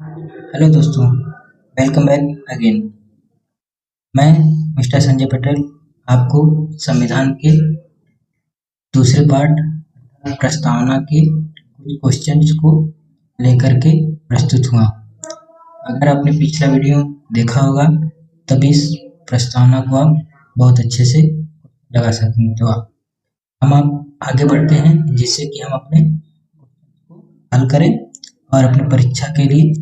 Hello दोस्तों, welcome back again. मैं mister Sanjay Patel आपको संविधान के दूसरे पार्ट प्रस्तावना के कुछ क्वेश्चंस को लेकर के प्रस्तुत हुआ। अगर आपने पिछला वीडियो देखा होगा तब इस प्रस्तावना को आप बहुत अच्छे से लगा सकेंगे। तो हम आप आगे बढ़ते हैं जिससे कि हम अपने हल करें और अपनी परीक्षा के लिए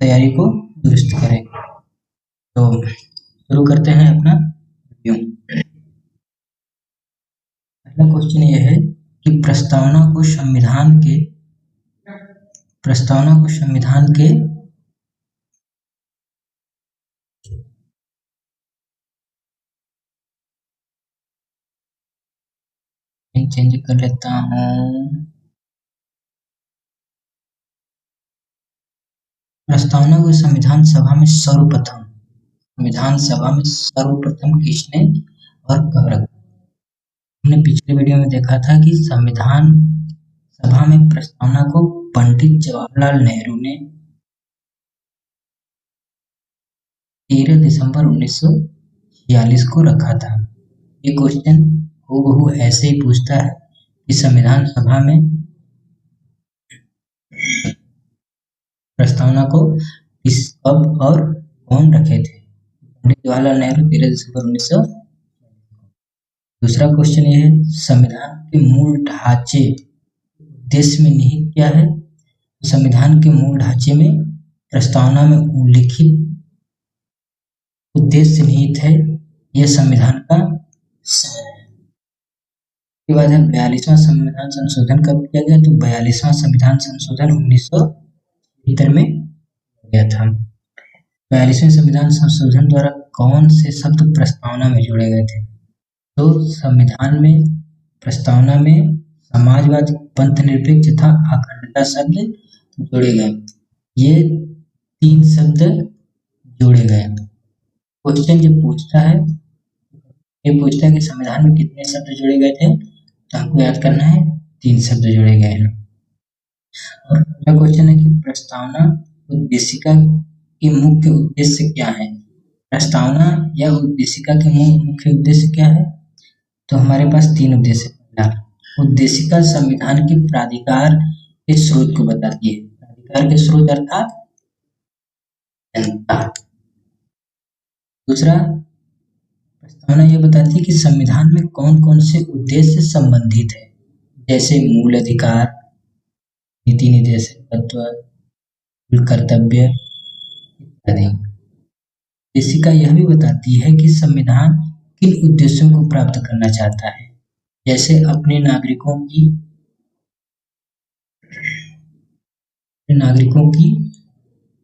तैयारी को दुरुस्त करें। तो शुरू करते हैं अपना वीडियो। पहला क्वेश्चन यह है कि प्रस्तावना को संविधान के चेंज कर लेता हूँ। प्रस्तावना को संविधान सभा में सर्वप्रथम किसने और कब रखा? हमने पिछले वीडियो में देखा था कि संविधान सभा में प्रस्तावना को पंडित जवाहरलाल नेहरू ने 13 दिसंबर 1946 को रखा था। ये क्वेश्चन हूबहू ऐसे ही पूछता है कि संविधान सभा में प्रस्तावना को किस कब और कौन रखे थे? पंडित जवाहरलाल नेहरू 13 दिसंबर 1946। दूसरा क्वेश्चन ये है, संविधान के मूल ढांचे उद्देश्य में निहित क्या है? संविधान के मूल ढांचे में प्रस्तावना में उल्लिखित उद्देश्य निहित है। यह संविधान का के बाद 42वां संविधान संशोधन कब किया गया? तो 42वां संविधान संशोधन 1973 में गया था। 42वें संविधान संशोधन द्वारा कौन से शब्द प्रस्तावना में जोड़े गए थे? तो संविधान में प्रस्तावना में समाजवाद, पंथ निरपेक्ष तथा अखंडता शब्द जोड़े गए। ये 3 शब्द जोड़े गए। क्वेश्चन जो पूछता है कि संविधान में कितने शब्द जोड़े गए थे, तो हमको याद करना है 3 शब्द जोड़े गए हैं। और अगला क्वेश्चन है कि प्रस्तावना उद्देशिका के मुख्य उद्देश्य क्या है? प्रस्तावना या उद्देशिका के मुख्य उद्देश्य क्या है? तो हमारे पास 3 उद्देश्य है। उद्देशिका संविधान के प्राधिकार के स्रोत को बताती है। प्राधिकार के स्रोत अर्थात जनता। दूसरा, प्रस्तावना यह बताती है कि संविधान में कौन कौन से उद्देश्य संबंधित है, जैसे मूल अधिकार, नीति निर्देशक तत्व, कर्तव्य इत्यादि। उद्देशिका यह भी बताती है कि संविधान किन उद्देश्यों को प्राप्त करना चाहता है, जैसे अपने नागरिकों की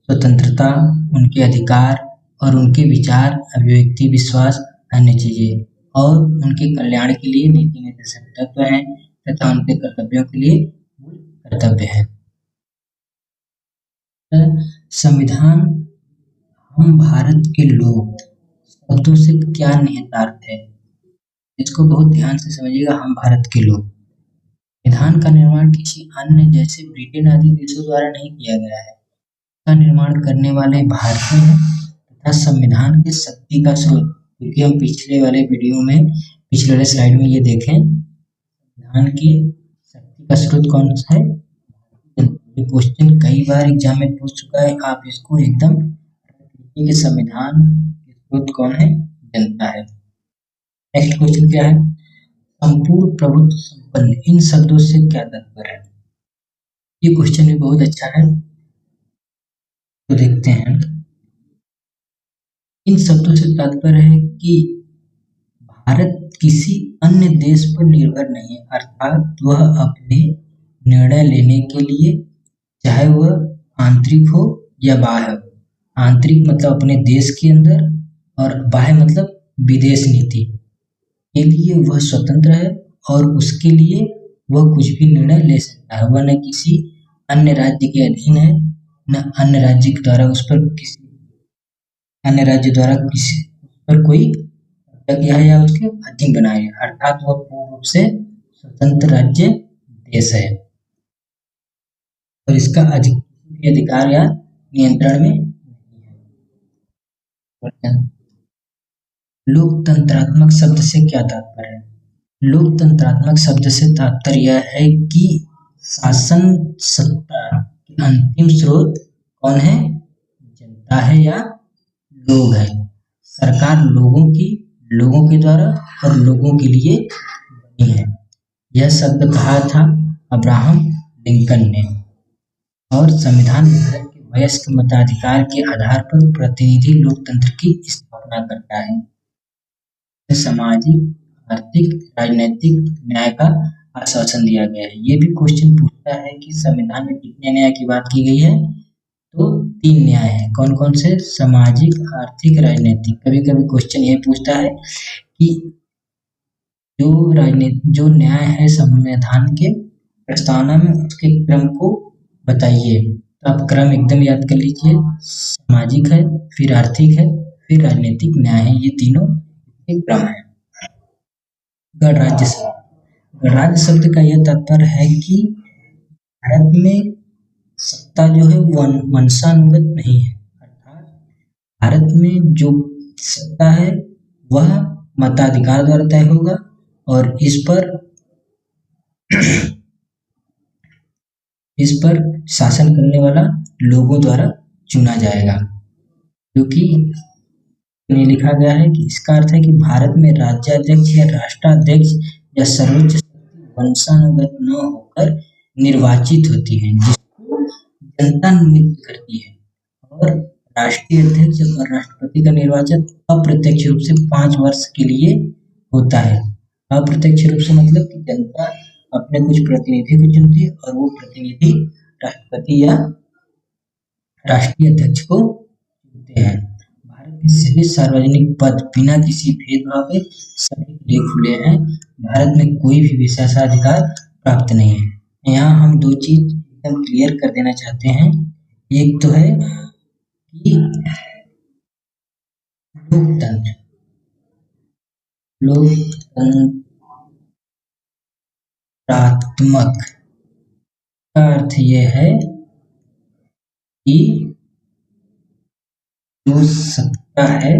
स्वतंत्रता, उनके अधिकार और उनके विचार, अभिव्यक्ति, विश्वास, अन्य चीजें, और उनके कल्याण के लिए नीति निर्देशक तत्व हैं तथा उनके कर्तव्यों के लिए कर्तव्य है। संविधान हम भारत के लोग शब्दों से क्या निहितार्थ है? इसको बहुत ध्यान से समझिएगा। हम भारत के लोग। संविधान का निर्माण किसी अन्य जैसे ब्रिटेन आदि देशों द्वारा नहीं किया गया है। का निर्माण करने वाले भारतीय हैं तथा संविधान की शक्ति का स्रोत, क्योंकि हम पिछले वाले स्लाइड में ये देखें, संविधान की शक्ति का स्रोत कौन सा है? ये क्वेश्चन कई बार एग्जाम में पूछ चुका है। आप इसको एकदम कि संविधान के स्रोत कौन है? जनता है। नेक्स्ट क्वेश्चन क्या है? संपूर्ण प्रभुत्व संपन्न, इन शब्दों से क्या तात्पर्य है? ये क्वेश्चन भी बहुत अच्छा है, तो देखते हैं। इन शब्दों से तात्पर्य है कि भारत किसी अन्य देश पर निर्भर नहीं है, अर्थात वह अपने निर्णय लेने के लिए, चाहे वह आंतरिक हो या बाह्य, आंतरिक मतलब अपने देश के अंदर और बाह्य मतलब विदेश नीति के लिए वह स्वतंत्र है और उसके लिए वह कुछ भी निर्णय ले सकता है। वह न किसी अन्य राज्य के अधीन है, न अन्य राज्य द्वारा उस पर कोई किया है या उसके अधीन बनाया है, अर्थात वह पूर्ण रूप से स्वतंत्र राज्य देश है और इसका अधिकार या नियंत्रण में नहीं है। लोकतंत्रात्मक शब्द से क्या तात्पर्य है? लोकतंत्रात्मक शब्द से तात्पर्य यह है कि शासन सत्ता के अंतिम स्रोत कौन है? जनता है या लोग है। सरकार लोगों के द्वारा और लोगों के लिए बनी है। यह शब्द कहा था अब्राहम लिंकन ने। और संविधान भारत के वयस्क मताधिकार के आधार पर प्रतिनिधि लोकतंत्र की स्थापना करता है। सामाजिक, आर्थिक, राजनीतिक न्याय का आश्वासन दिया गया है। ये भी क्वेश्चन पूछता है कि संविधान में कितने न्याय की बात की गई है? तो 3 न्याय है। कौन कौन से? सामाजिक, आर्थिक, राजनीतिक। कभी कभी क्वेश्चन ये पूछता है कि जो न्याय है संविधान के प्रस्तावना में उसके क्रम को बताइए। तो आप क्रम एकदम याद कर लीजिए। सामाजिक है, फिर आर्थिक है, फिर राजनीतिक न्याय है। ये तीनों एक क्रम है। गणराज्य शब्द। गणराज्य शब्द का यह तात्पर्य है कि भारत में सत्ता जो है वो वंशानुगत नहीं है। अर्थात भारत में जो सत्ता है वह मताधिकार द्वारा तय होगा और इस पर शासन करने वाला लोगों द्वारा चुना जाएगा। क्योंकि में लिखा गया है कि इसका अर्थ है कि भारत में राज्याध्यक्ष या राष्ट्राध्यक्ष या सर्वोच्च वंशानुगत न होकर निर्वाचित होती है, जिसको जनता नियुक्त करती है। और राष्ट्रीय अध्यक्ष और राष्ट्रपति का निर्वाचन अप्रत्यक्ष रूप से 5 वर्ष के लिए होता है। अप्रत्यक्ष रूप से मतलब कि जनता अपने कुछ प्रतिनिधि को चुनती है और वो प्रतिनिधि राष्ट्रपति या राष्ट्रीय अध्यक्ष को चुनते हैं। भारत के सभी सार्वजनिक पद बिना किसी भेदभाव के सभी के लिए खुले हैं। भारत में कोई भी विशेषाधिकार प्राप्त नहीं है। यहाँ हम 2 चीज एकदम क्लियर कर देना चाहते हैं। एक तो है कि लोकतंत्रात्मक का अर्थ ये है कि जो सत्ता है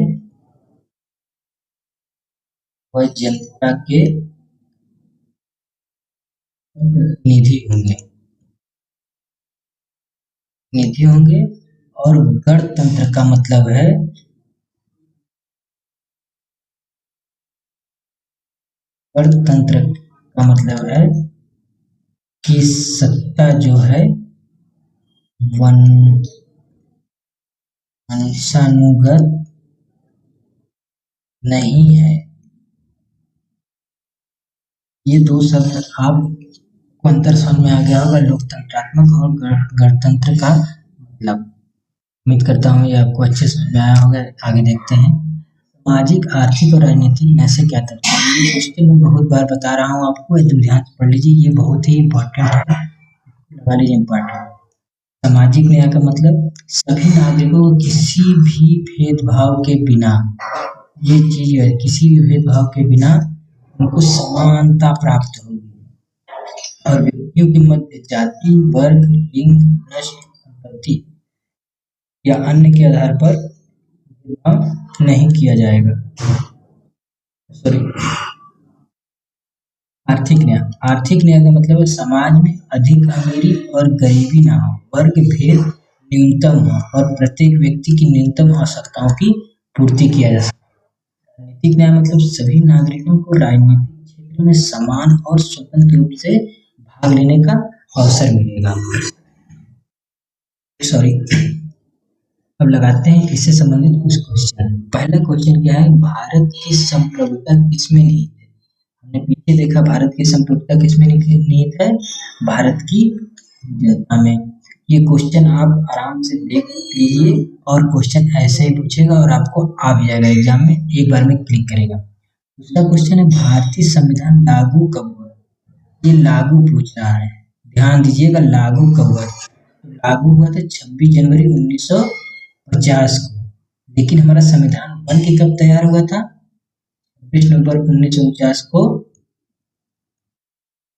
वह जनता के प्रतिनिधि होंगे और गणतंत्र का मतलब है कि सत्ता जो है वंशानुगत नहीं है। ये 2 शब्द आपको अंतर समझ में आ गया होगा, लोकतंत्रात्मक और गणतंत्र का मतलब। उम्मीद करता हूँ ये आपको अच्छे समझ में आया होगा। आगे देखते हैं। सामाजिक, आर्थिक और राजनीतिक न्याय से क्या तात्पर्य है? ये क्वेश्चन मैं बहुत बार बता रहा हूँ आपको, एकदम ध्यान से पढ़ लीजिए। ये बहुत ही इम्पोर्टेंट है, लगा लीजिए इम्पोर्टेंट। सामाजिक न्याय का मतलब सभी नागरिकों को किसी भी भेदभाव के बिना, ये चीज है, किसी भी भेदभाव के बिना उनको समानता प्राप्त होगी और व्यक्तियों के मध्य जाति, वर्ग, लिंग, नस्ल, संपत्ति या अन्य के आधार पर भेदभाव नहीं किया जाएगा। आर्थिक न्याय का मतलब है समाज में अधिक अमीरी और गरीबी ना हो, वर्ग भेद न्यूनतम हो और प्रत्येक व्यक्ति की न्यूनतम आवश्यकताओं की पूर्ति किया जा सके। राजनीतिक न्याय मतलब सभी नागरिकों को राजनीतिक क्षेत्र में समान और स्वतंत्र रूप से भाग लेने का अवसर मिलेगा। अब लगाते हैं इससे संबंधित कुछ क्वेश्चन। पहला क्वेश्चन क्या है? भारत की संप्रभुता किसमें निहित है? हमने पीछे देखा भारत की संप्रभुता किसमें निहित है? भारत की जनता में। ये क्वेश्चन आप आराम से देख लीजिए और क्वेश्चन ऐसे ही पूछेगा और आपको आ भी जाएगा एग्जाम में, एक बार में क्लिक करेगा। दूसरा क्वेश्चन है भारतीय संविधान लागू कब हुआ? ये लागू पूछ रहा है, ध्यान दीजिएगा। लागू कब हुआ? लागू हुआ था 26 जनवरी 1950 को। लेकिन हमारा संविधान बन के कब तैयार हुआ था? 26 नवंबर 1949 को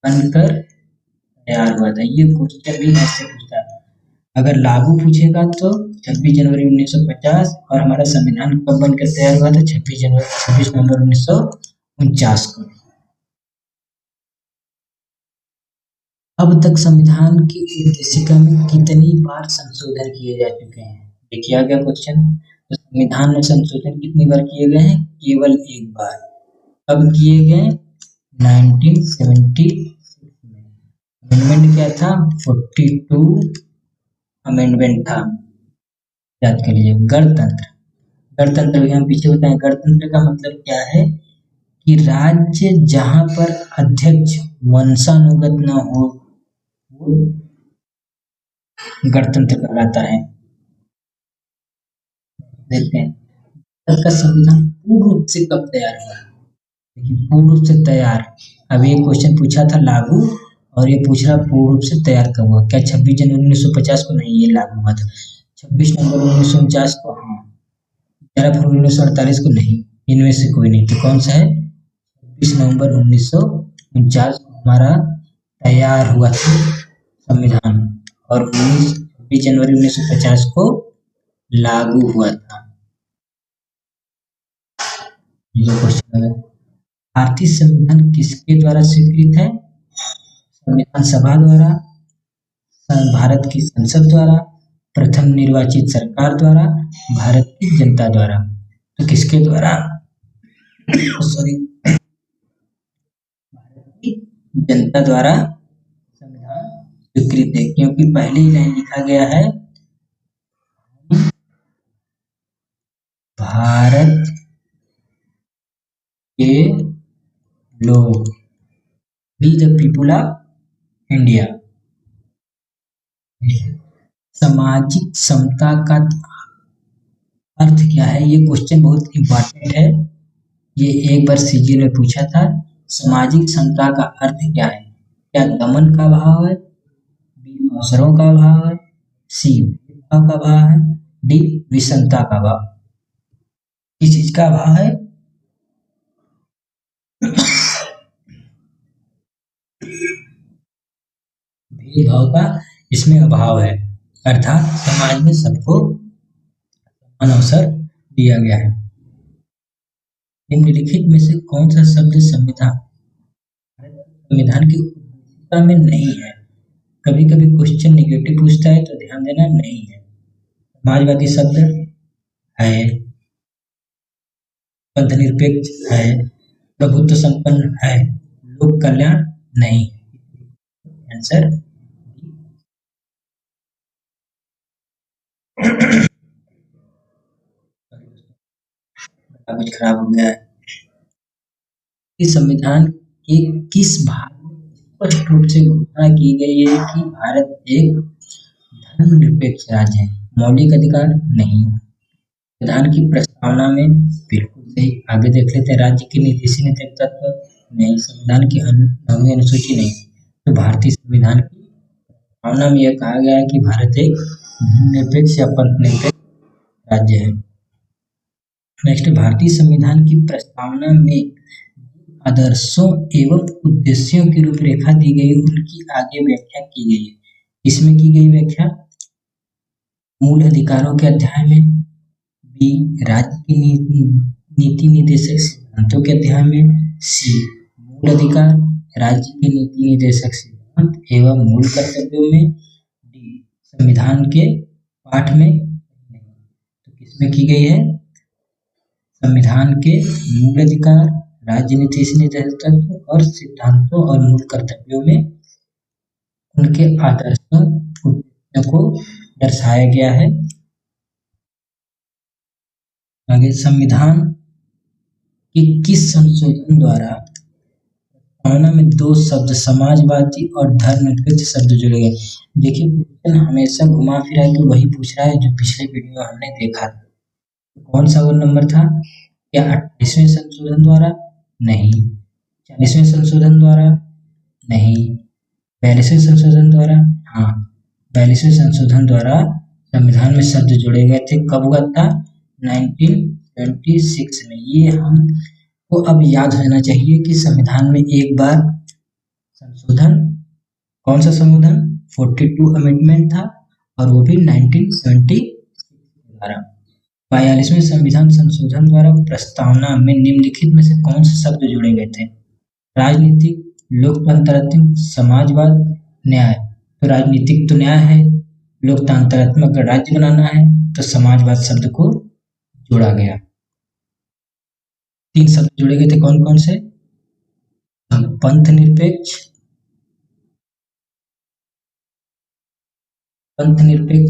बनकर तैयार हुआ था। ये क्वेश्चन भी ऐसे पूछता है। अगर लागू पूछेगा तो 26 जनवरी 1950, और हमारा संविधान कब बनकर तैयार हुआ था? 26 नवंबर 1949 को। अब तक संविधान की उद्देशिका में कितनी बार संशोधन किए जा चुके हैं? देखिए आ गया क्वेश्चन। तो संविधान में संशोधन कितनी बार किए गए हैं? केवल एक बार। कब किए गए? 1976 में। अमेंडमेंट क्या था? 42 अमेंडमेंट था। याद कर लीजिए। गणतंत्र, गणतंत्र हम पीछे बताएं। गणतंत्र का मतलब क्या है कि राज्य जहां पर अध्यक्ष वंशानुगत न हो वो गणतंत्र कहलाता है। देखते हैं भारत का संविधान पूर्ण रूप से कब तैयार हुआ? देखिए पूर्ण रूप से तैयार, अभी एक क्वेश्चन पूछा था लागू, और ये पूछ रहा पूर्ण रूप से तैयार कब हुआ? क्या 26 जनवरी 1950 को? नहीं, ये लागू हुआ था 26 नवंबर 1949 को। हाँ, 11 फरवरी 1948 को? नहीं, इनमें से कोई नहीं। तो कौन सा है? 26 नवंबर 1949 को हमारा तैयार हुआ था संविधान, और 26 जनवरी 1950 को लागू हुआ था। ये क्वेश्चन है। भारतीय संविधान किसके द्वारा स्वीकृत है? संविधान सभा द्वारा, भारत की संसद द्वारा, प्रथम निर्वाचित सरकार द्वारा, भारत की जनता द्वारा। तो किसके द्वारा? सॉरी, भारत की जनता द्वारा संविधान स्वीकृत है, क्योंकि पहले ही लाइन लिखा गया है भारत के लोग, we the people of India. सामाजिक समता का अर्थ क्या है? ये क्वेश्चन बहुत इंपॉर्टेंट है, ये एक बार सीजी ने पूछा था। सामाजिक समता का अर्थ क्या है? क्या दमन का भाव है, बी अवसरों का भाव है, सी भेदभाव का भाव है, डी विषमता का भाव? किस चीज का भाव है? भेदभाव का इसमें अभाव है, अर्थात समाज में सबको समान अवसर दिया गया है। निम्नलिखित में से कौन सा शब्द संविधान की उपयोगिता में नहीं है? कभी कभी क्वेश्चन निगेटिव पूछता है तो ध्यान देना, नहीं है। समाजवादी शब्द है, पंथनिरपेक्ष है, प्रभुत्व संपन्न है, लोक कल्याण नहीं। आंसर कुछ खराब हो गया है। इस संविधान के किस भाग में स्पष्ट रूप से घोषणा की गई है कि भारत एक धर्मनिरपेक्ष राज्य है? मौलिक अधिकार नहीं। संविधान की प्रस्तावना में बिल्कुल सही। आगे देख लेते हैं। राज्य की नीति नीतिक तत्व नहीं। संविधान की 9वीं अनुसूची नहीं। तो भारतीय संविधान की प्रस्तावना में यह कहा गया है कि भारत एक धर्मनिरपेक्ष या पंथनिरपेक्ष राज्य है। नेक्स्ट, भारतीय संविधान की प्रस्तावना में आदर्शों एवं उद्देश्यों की रूपरेखा दी गई, उनकी आगे व्याख्या की गई है। इसमें की गई व्याख्या मूल अधिकारों के अध्याय में, बी राज्य की नीति निर्देशक सिद्धांतों के अध्याय में, सी मूल अधिकार, राज्य के नीति निर्देशक सिद्धांत एवं मूल कर्तव्यों में, डी संविधान के पाठ में। तो किसमें की गई है? संविधान के मूल अधिकार, राजनीति से निर्धारित तत्व और सिद्धांतों और मूल कर्तव्यों में उनके आदर्शों उद्देश्यों को दर्शाया गया है। आगे, संविधान के किस संशोधन द्वारा प्रस्तावना में दो शब्द समाजवादी और धर्मनिरपेक्ष शब्द जोड़े गए? देखिए क्वेश्चन हमेशा घुमा फिरा के वही पूछ रहा है जो पिछले वीडियो में हमने देखा था। कौन सा वो नंबर था? क्या 28वें संशोधन द्वारा? नहीं। 40वें संशोधन द्वारा? नहीं। 42वें संशोधन द्वारा? हाँ, 42वें संशोधन द्वारा संविधान में शब्द जोड़े गए थे। कब हुआ था? 1926 में। ये हमको अब याद होना चाहिए कि संविधान में एक बार संशोधन, कौन सा संशोधन? 42 अमेंडमेंट था, और वो भी 1970 द्वारा। 42वें संविधान संशोधन द्वारा प्रस्तावना में निम्नलिखित में से कौन से शब्द जोड़े गए थे? राजनीतिक, लोकतंत्रात्मक, समाजवाद, न्याय। तो राजनीतिक तो न्याय है, लोकतंत्रात्मक राज्य बनाना है तो समाजवाद शब्द को जोड़ा गया। 3 शब्द जोड़े गए थे, कौन कौन से? पंथ निरपेक्ष,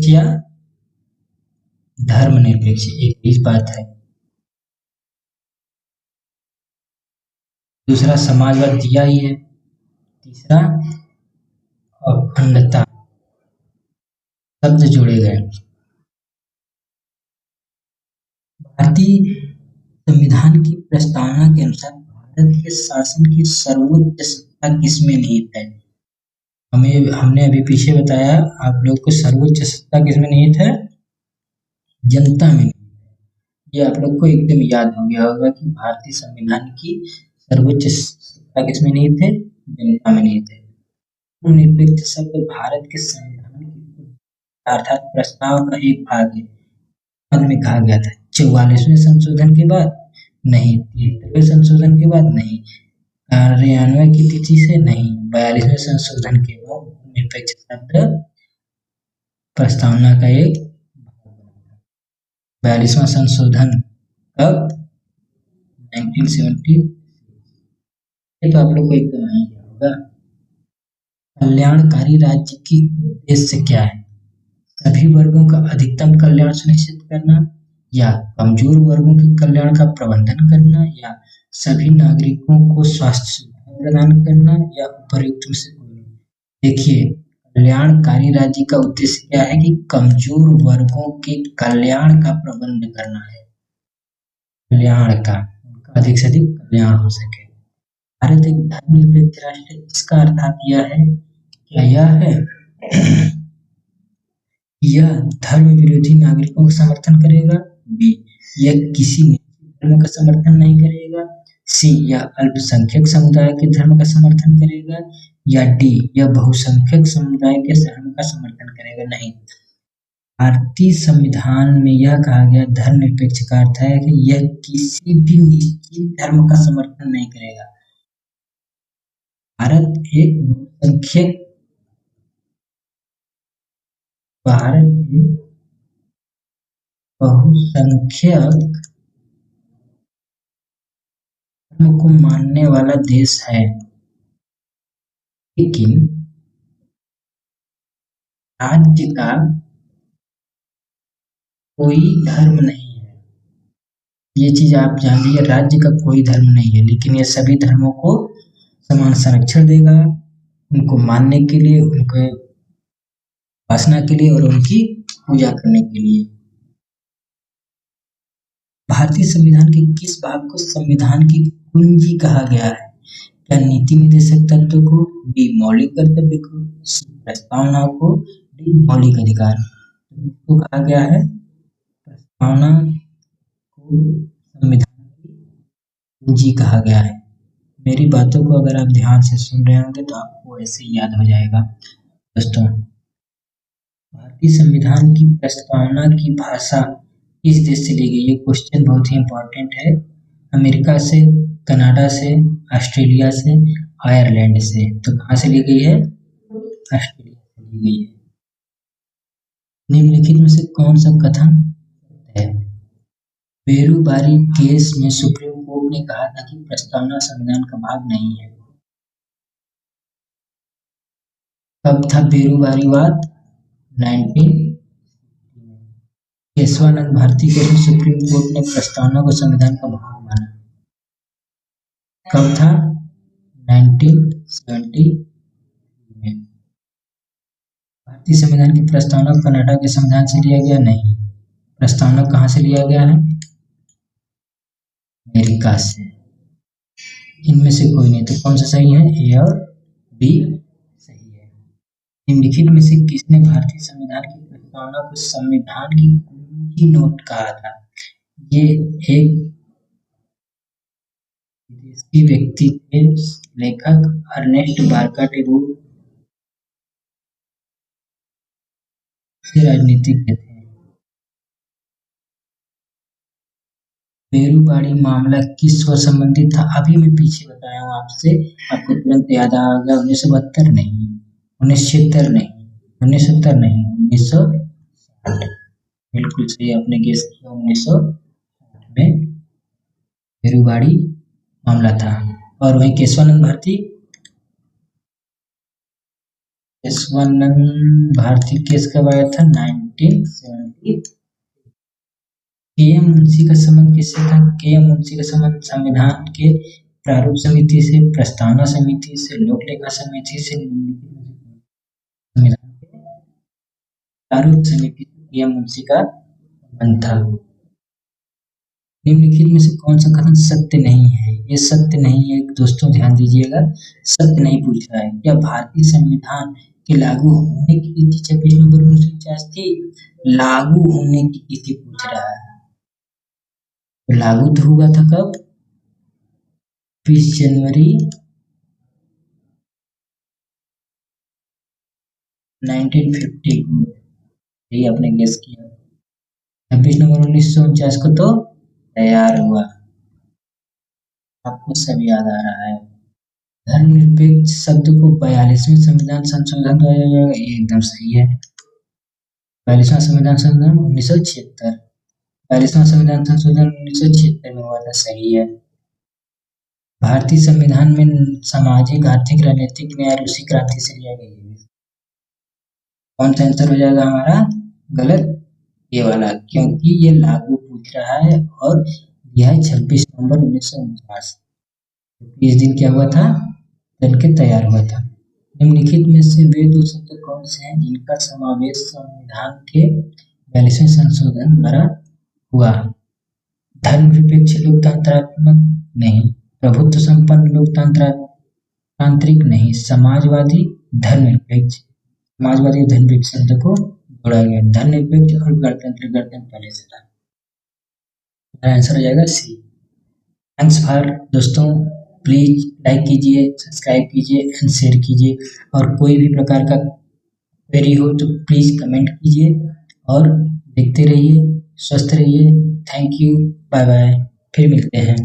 या धर्मनिरपेक्ष, एक ही बात है। दूसरा समाजवाद दिया ही है। तीसरा अखंडता, शब्द जोड़े गए। भारतीय संविधान की प्रस्तावना के अनुसार भारत के शासन की सर्वोच्च सत्ता किसमें निहित है? हमने अभी पीछे बताया आप लोग को, सर्वोच्च सत्ता किसमें निहित है? जनता में। ये आप लोग को एकदम याद हो गया होगा कि भारतीय संविधान की सर्वोच्च सत्ता किसमें निहित है? जनता में निहित है। धर्मनिरपेक्ष शब्द भारत के संविधान की अर्थात प्रस्ताव का एक भाग है, बाद में कहा गया था। 44वें संशोधन के बाद नहीं, 73वें संशोधन के बाद नहीं, कार्यान्वयन की तिथि से नहीं, 42वें संशोधन के बाद निरपेक्ष शब्द प्रस्तावना का एक भाग बना। 42वां संशोधन कब? 1970। ये तो आप लोग को एकदम नहीं होगा। कल्याणकारी राज्य की उद्देश्य क्या है? सभी वर्गों का अधिकतम कल्याण सुनिश्चित करना, या कमजोर वर्गों के कल्याण का प्रबंधन करना, या सभी नागरिकों को स्वास्थ्य सुविधा प्रदान करना, या उपयुक्त में से कोई नहीं। देखिए, कल्याणकारी राज्य का उद्देश्य क्या है कि कमजोर वर्गों के कल्याण का प्रबंध करना है। कल्याण का, उनका अधिक से अधिक कल्याण हो सके। भारत एक धर्मनिरपेक्ष राष्ट्र है, इसका अर्थात यह है, क्या यह है? यह धर्म विरोधी नागरिकों का समर्थन करेगा। बी, यह किसी धर्म का समर्थन नहीं करेगा। सी, यह अल्पसंख्यक समुदाय के धर्म का समर्थन करेगा। या डी, यह बहुसंख्यक समुदाय के धर्म का समर्थन करेगा। नहीं, भारतीय संविधान में यह कहा गया धर्मनिरपेक्ष का अर्थ है कि यह किसी भी निश्चित धर्म का समर्थन नहीं करेगा। भारत एक बहुसंख्यक धर्म को मानने वाला देश है, लेकिन राज्य का कोई धर्म नहीं है। ये चीज आप जान लीजिए, राज्य का कोई धर्म नहीं है, लेकिन ये सभी धर्मों को समान संरक्षण देगा, उनको मानने के लिए, उनके उपासना के लिए और उनकी पूजा करने के लिए। भारतीय संविधान के किस भाग को संविधान की कुंजी कहा गया है? क्या नीति निर्देशक तत्व को? बी, मौलिक कर्तव्य को? सी, प्रस्तावना को? डी, मौलिक अधिकार को कहा गया है? प्रस्तावना को संविधान की कुंजी कहा गया है। मेरी बातों को अगर आप ध्यान से सुन रहे होंगे तो आपको ऐसे ही याद हो जाएगा। दोस्तों, भारतीय संविधान की प्रस्तावना की भाषा किस देश से ली गई? ये क्वेश्चन बहुत ही इंपॉर्टेंट है। अमेरिका से, कनाडा से, ऑस्ट्रेलिया से, आयरलैंड से। तो कहाँ से ली गई है? ऑस्ट्रेलिया से ली गई है। निम्नलिखित में से कौन सा कथन है? बेरुबारी केस में सुप्रीम कोर्ट ने कहा था कि प्रस्तावना संविधान का भाग नहीं है। कब था बेरुबारीवाद? 19 केशवानंद भारती केस में सुप्रीम कोर्ट ने प्रस्तावना को संविधान का भाग माना। कब था? 1970 में। भारतीय संविधान की प्रस्तावना कनाडा के संविधान से लिया गया? नहीं, प्रस्तावना कहाँ से लिया गया है? अमेरिका से। इनमें से कोई नहीं, तो कौन सा सही है? ए और बी सही है। निम्नलिखित में से किसने भारतीय संविधान की प्रस्तावना को संविधान की कुंजी नोट कहा था? ये एक विदेशी व्यक्ति थे, लेखक अर्नेस्ट बारका टेगोर। राजनीतिज्ञ थे। बेरुबाड़ी मामला किस वर्ष संबंधित था? अभी मैं पीछे बताया हूँ आपसे, आपको तुरंत याद आ गया। 1972 नहीं, 1976 नहीं, 1970 नहीं, 1960। बिल्कुल सही आपने गेस किया, 1960 में बेरुबाड़ी मामला था। और वही केशवानंद भारती, केशवानंद भारती केस कब आया था? 1970। के एम मुंशी का संबंध किससे था? के एम मुंशी का संबंध संविधान के प्रारूप समिति से, प्रस्तावना समिति से, लोक लेखा समिति से, संविधान के प्रारूप समिति से के एम मुंशी का संबंध था। निम्नलिखित में से कौन सा कथन सत्य नहीं है? ये सत्य नहीं है दोस्तों, ध्यान दीजिएगा। सत्य नहीं पूछ रहा है। क्या भारतीय संविधान के लागू होने की तिथि 26 नवंबर 1949 थी? लागू होने की तिथि पूछ रहा है। तो लागू तो हुआ था कब? 20 जनवरी 1950 को। यही आपने गेस किया। 26 नवंबर 1949 को तो तैयार हुआ। आपको सब याद आ रहा है। धर्मनिरपेक्ष शब्द को 42वें संविधान संशोधन द्वारा, एकदम सही है। 42वां संविधान संशोधन 1976, 42वां संविधान संशोधन 1976 में हुआ था, सही है। भारतीय संविधान में सामाजिक, आर्थिक, राजनीतिक न्याय रूसी क्रांति से लिया गया है। कौन सा आंसर हो जाएगा हमारा? गलत, ये वाला, क्योंकि ये लागू पूछ रहा है और यह है 26 नवंबर 1949। इस दिन क्या हुआ था? बन के तैयार हुआ था। निम्नलिखित में से वे दो शब्द कौन से हैं जिनका समावेश संविधान के 42वें संशोधन द्वारा हुआ? धर्मनिरपेक्ष लोकतंत्रात्मक नहीं, प्रभुत्व संपन्न लोकतांत्रिक नहीं, समाजवादी धर्मनिरपेक्ष। समाजवादी और धर्मनिरपेक्ष शब्द को जोड़ा गया। धर्मनिरपेक्ष और गणतंत्र, गणतंत्र पहले से था। आंसर हो जाएगा सी। थैंक्स फॉर दोस्तों, प्लीज लाइक कीजिए, सब्सक्राइब कीजिए एंड शेयर कीजिए। और कोई भी प्रकार का क्वेरी हो तो प्लीज कमेंट कीजिए और देखते रहिए, स्वस्थ रहिए। थैंक यू, बाय बाय, फिर मिलते हैं।